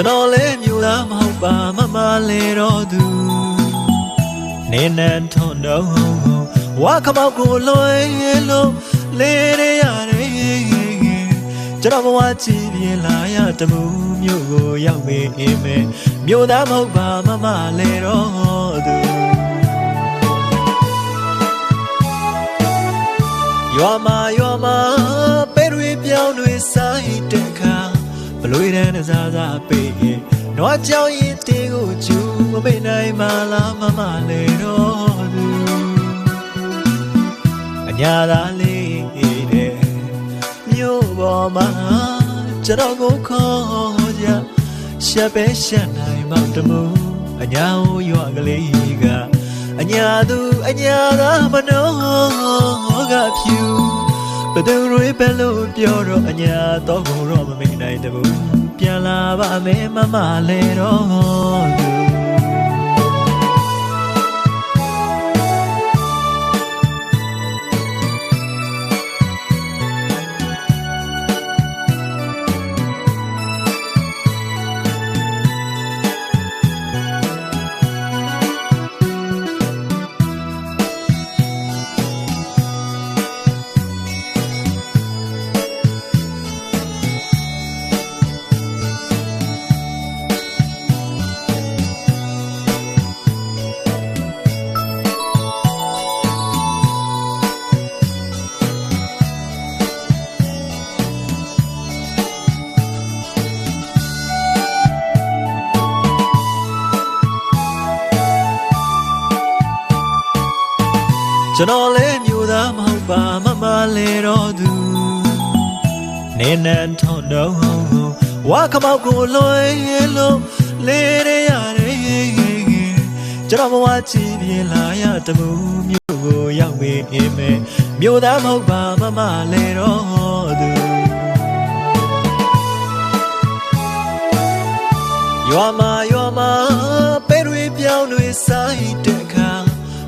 တော်လည်းမြို့သားမဟုတ်ပါမမလဲတော့သူနေနန်းထွန်းတော့ဝါခမောက်ကိုလွယ်လို့လေရတယ်ကျွန်တော်ဘဝကြည်ပြင်းလာရတမှုမြို့ကိုရောက်မေးအိမ်မဲမြို့သားမဟုတ်ပါမမလဲတော့သူရွာမှာပဲတွေပြောင်းတွေဆိုင်တဲ့ခါဘလွေတန်းစားစားပေးနွားကြောင်ရင်တင်းကိုကျူမမေ့နိုင်မလားမမလဲတော့သူအညာသားလေးတဲ့မြို့ပေါ်မှာကျွန်တော်ကိုခေါ်ကြရှက်ပဲရှက်နိုင်မောင်တမှုအညာကိုရွာကလေးကအညာသူအညာသားမနှောကဖြူဘသူတွေပဲလို့ပြောတော့အညာတော့ကိုတော့မမေ့နိုင်တဘူးပြန်လာပါမယ်မမလဲတော့သူကျွန်တော်လည်းမြို့သားမဟုတ်ပါမမလဲတော့သူနေနန်းထွန်းတော့ဝါခမောက်ကိုလွယ်လို့လေရတယ်ကျွန်တော်ဘဝကြည်ပြင်းလာရတမှုမြို့ကိုရောက်မေးအိမ်မဲမြို့သားမဟုတ်ပါမမလဲတော့သူရွာမှာပဲတွေပြောင်းတွေဆိုင်တဲ့ခါ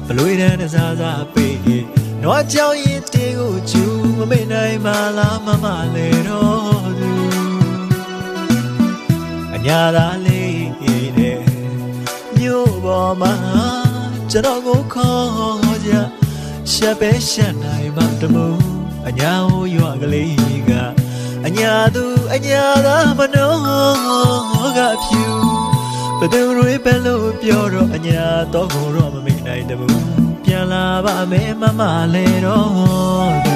ဘလွေတန်းစားစားပေးနွားကြောင်ရင်တင်းကိုကျူမမေ့နိုင်မလားမမလဲတော့သူအညာသားလေးတဲ့မြို့ပေါ်မှာကျွန်တော်ကိုခေါ်ကြရှက်ပဲရှက်နိုင်မှတမှုအညာကိုရွာကလေးကအညာသူအညာသားမနှောကဖြူဘသူတွေပဲလို့ပြောတော့အညာတော့ကိုတော့မမေ့နိုင်တဘူးပြန်လာပါမယ်မမလဲတော့သူ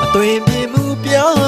အသွင်ပြမှုပြော